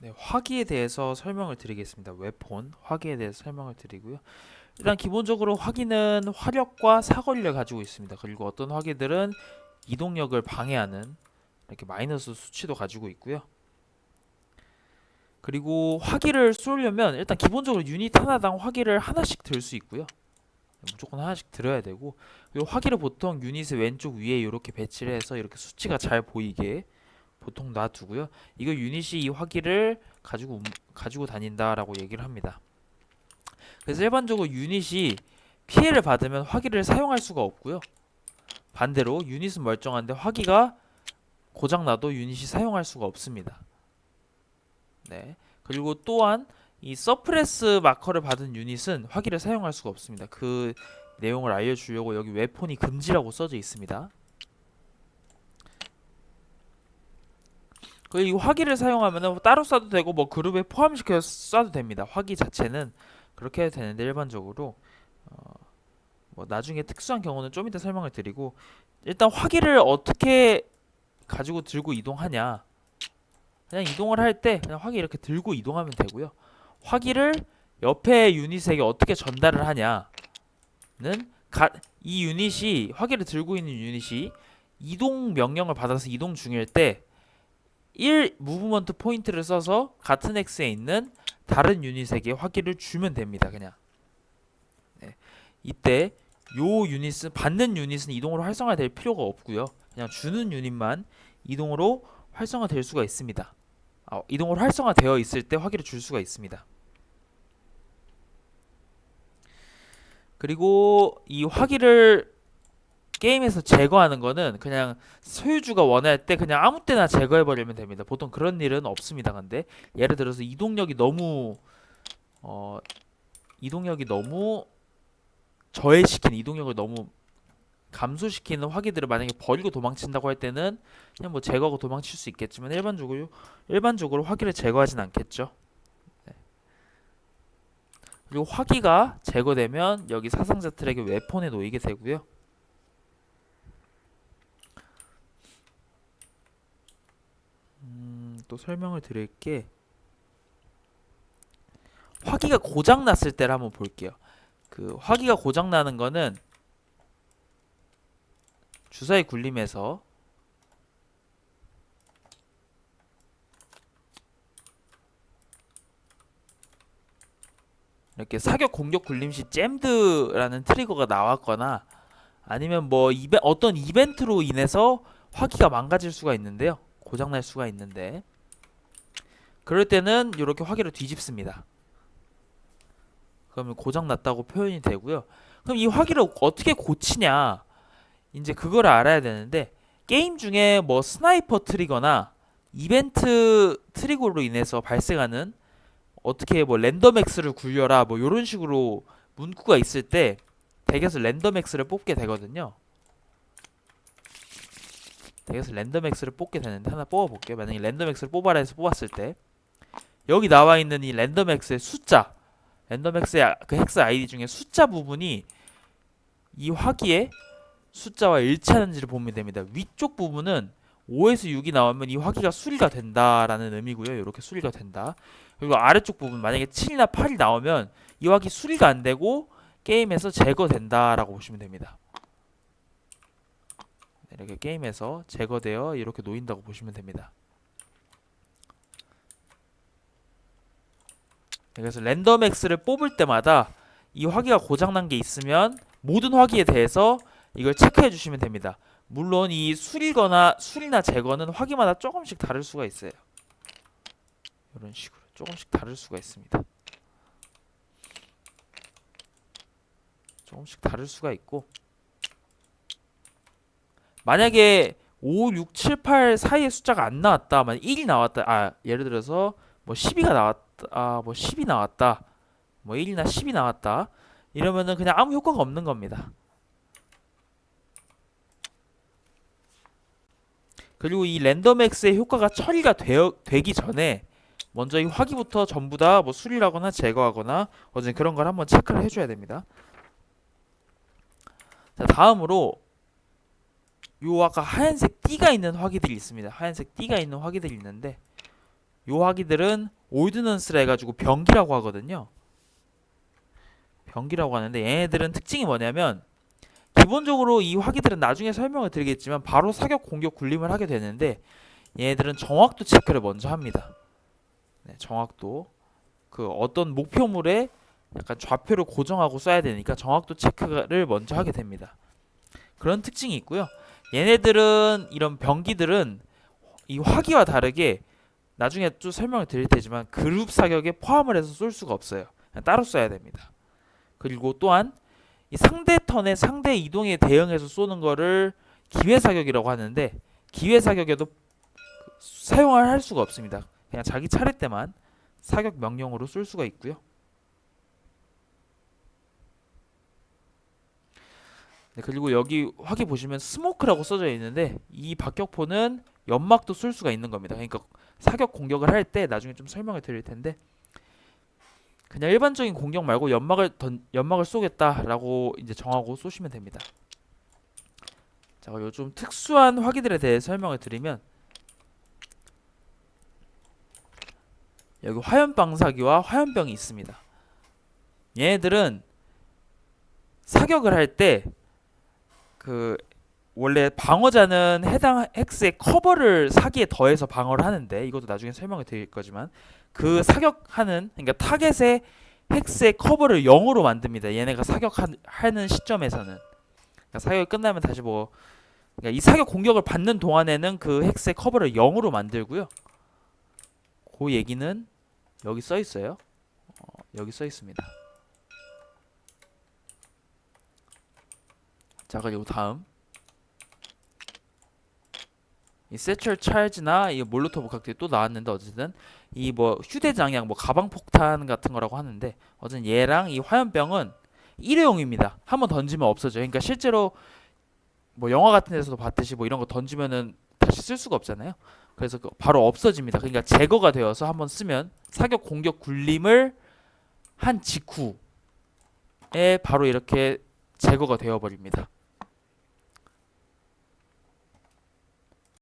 네, 화기에 대해서 설명을 드리겠습니다. 웨폰 화기에 대해서 설명을 드리고요. 일단 기본적으로 화기는 화력과 사거리를 가지고 있습니다. 그리고 어떤 화기들은 이동력을 방해하는 이렇게 마이너스 수치도 가지고 있고요. 그리고 화기를 쏘려면 일단 기본적으로 유닛 하나당 화기를 하나씩 들 수 있고요. 무조건 하나씩 들어야 되고, 그리고 화기를 보통 유닛의 왼쪽 위에 이렇게 배치를 해서 이렇게 수치가 잘 보이게 보통 놔두고요. 이거 유닛이 이 화기를 가지고 다닌다라고 얘기를 합니다. 그래서 일반적으로 유닛이 피해를 받으면 화기를 사용할 수가 없고요. 반대로 유닛은 멀쩡한데 화기가 고장나도 유닛이 사용할 수가 없습니다. 네. 그리고 또한 이 서프레스 마커를 받은 유닛은 화기를 사용할 수가 없습니다. 그 내용을 알려주려고 여기 웨폰이 금지라고 써져 있습니다. 그리고 이 화기를 사용하면 따로 쏴도 되고 뭐 그룹에 포함시켜서 쏴도 됩니다. 화기 자체는 그렇게 해도 되는데 일반적으로 어, 뭐 나중에 특수한 경우는 좀 이따 설명을 드리고, 일단 화기를 어떻게 가지고 들고 이동하냐, 그냥 이동을 할 때 그냥 화기 이렇게 들고 이동하면 되고요. 화기를 옆에 유닛에게 어떻게 전달을 하냐는 이 유닛이 화기를 들고 있는 유닛이 이동 명령을 받아서 이동 중일 때 1 무브먼트 포인트를 써서 같은 엑스에 있는 다른 유닛에게 화기를 주면 됩니다. 그냥 네. 이때 요 유닛은 받는 유닛은 이동으로 활성화될 필요가 없고요. 그냥 주는 유닛만 이동으로 활성화될 수가 있습니다. 이동으로 활성화되어 있을 때 화기를 줄 수가 있습니다. 그리고 이 화기를 게임에서 제거하는 거는 그냥 소유주가 원할 때 그냥 아무 때나 제거해 버리면 됩니다. 보통 그런 일은 없습니다. 근데 예를 들어서 어, 이동력이 너무 저해시키는, 이동력을 너무 감소시키는 화기들을 만약에 버리고 도망친다고 할 때는 그냥 뭐 제거하고 도망칠 수 있겠지만 일반적으로 화기를 제거하진 않겠죠. 네. 그리고 화기가 제거되면 여기 사상자 트랙의 웨폰에 놓이게 되고요. 또 설명을 드릴게, 화기가 고장 났을 때를 한번 볼게요. 그 화기가 고장 나는 거는 주사위 굴림에서 이렇게 사격 공격 굴림 시 잼드라는 트리거가 나왔거나 아니면 뭐 어떤 이벤트로 인해서 화기가 망가질 수가 있는데요. 고장 날 수가 있는데 그럴 때는 이렇게 화기를 뒤집습니다. 그러면 고장 났다고 표현이 되고요. 그럼 이 화기를 어떻게 고치냐? 이제 그걸 알아야 되는데, 게임 중에 뭐 스나이퍼 트리거나 이벤트 트리거로 인해서 발생하는 어떻게 뭐 랜덤엑스를 굴려라 뭐 이런 식으로 문구가 있을 때 덱에서 랜덤엑스를 뽑게 되거든요. 덱에서 랜덤엑스를 뽑게 되는데 하나 뽑아볼게요. 만약에 랜덤엑스를 뽑아라 해서 뽑았을 때 여기 나와 있는 이 랜덤엑스의 숫자, 랜덤엑스의 그 헥스 아이디 중에 숫자 부분이 이 화기의 숫자와 일치하는지를 보면 됩니다. 위쪽 부분은 5에서 6이 나오면 이 화기가 수리가 된다라는 의미고요. 이렇게 수리가 된다. 그리고 아래쪽 부분 만약에 7이나 8이 나오면 이 화기 수리가 안 되고 게임에서 제거된다라고 보시면 됩니다. 이렇게 게임에서 제거되어 이렇게 놓인다고 보시면 됩니다. 그래서 랜덤X를 뽑을 때마다 이 화기가 고장난 게 있으면 모든 화기에 대해서 이걸 체크해 주시면 됩니다. 물론 이 수리나 제거는 화기마다 조금씩 다를 수가 있어요. 이런 식으로 조금씩 다를 수가 있습니다. 조금씩 다를 수가 있고, 만약에 5, 6, 7, 8 사이의 숫자가 안 나왔다, 만약 1이 나왔다, 예를 들어서 뭐 12가 나왔다, 뭐 10이 나왔다, 뭐 1이나 10이 나왔다, 이러면은 그냥 아무 효과가 없는 겁니다. 그리고 이 랜덤X의 효과가 처리가 되기 전에 먼저 이 화기부터 전부 다 뭐 수리하거나 제거하거나 어쨌든 그런 걸 한번 체크를 해줘야 됩니다. 자, 다음으로 요 아까 하얀색 띠가 있는 화기들이 있습니다. 하얀색 띠가 있는 화기들이 있는데 요 화기들은 올드넌스라 해가지고 병기라고 하거든요. 병기라고 하는데 얘네들은 특징이 뭐냐면 기본적으로 이 화기들은 나중에 설명을 드리겠지만 바로 사격 공격 굴림을 하게 되는데 얘네들은 정확도 체크를 먼저 합니다. 네, 정확도 그 어떤 목표물에 약간 좌표를 고정하고 쏴야 되니까 정확도 체크를 먼저 하게 됩니다. 그런 특징이 있고요. 얘네들은 이런 병기들은 이 화기와 다르게 나중에 또 설명을 드릴 테지만 그룹 사격에 포함을 해서 쏠 수가 없어요. 그냥 따로 쏴야 됩니다. 그리고 또한 이 상대 턴에 상대 이동에 대응해서 쏘는 거를 기회 사격이라고 하는데 기회 사격에도 사용을 할 수가 없습니다. 그냥 자기 차례 때만 사격 명령으로 쏠 수가 있고요. 네, 그리고 여기 화기 보시면 스모크라고 써져 있는데 이 박격포는 연막도 쏠 수가 있는 겁니다. 그러니까 사격 공격을 할 때 나중에 좀 설명을 드릴 텐데 그냥 일반적인 공격 말고 연막을 쏘겠다라고 이제 정하고 쏘시면 됩니다. 자, 그리고 좀 특수한 화기들에 대해 설명을 드리면 여기 화염방사기와 화염병이 있습니다. 얘네들은 사격을 할 때 그 원래 방어자는 해당 헥스의 커버를 사기에 더해서 방어를 하는데 이것도 나중에 설명을 드릴 거지만 그 사격하는 그러니까 타겟의 헥스의 커버를 0으로 만듭니다. 얘네가 사격하는 시점에서는 그러니까 사격이 끝나면 다시 뭐 그러니까 이 사격 공격을 받는 동안에는 그 헥스의 커버를 0으로 만들고요. 그 얘기는 여기 써 있어요. 여기 써 있습니다. 자, 그리고 다음 이 세철 찰즈나 이 몰로토브 칵테일 또 나왔는데 어쨌든 이 뭐 휴대장약 뭐 가방 폭탄 같은 거라고 하는데 어쨌든 얘랑 이 화염병은 일회용입니다. 한번 던지면 없어져요. 그러니까 실제로 뭐 영화 같은 데서도 봤듯이 뭐 이런 거 던지면은 다시 쓸 수가 없잖아요. 그래서 바로 없어집니다. 그러니까 제거가 되어서 한번 쓰면 사격 공격 굴림을 한 직후에 바로 이렇게 제거가 되어 버립니다.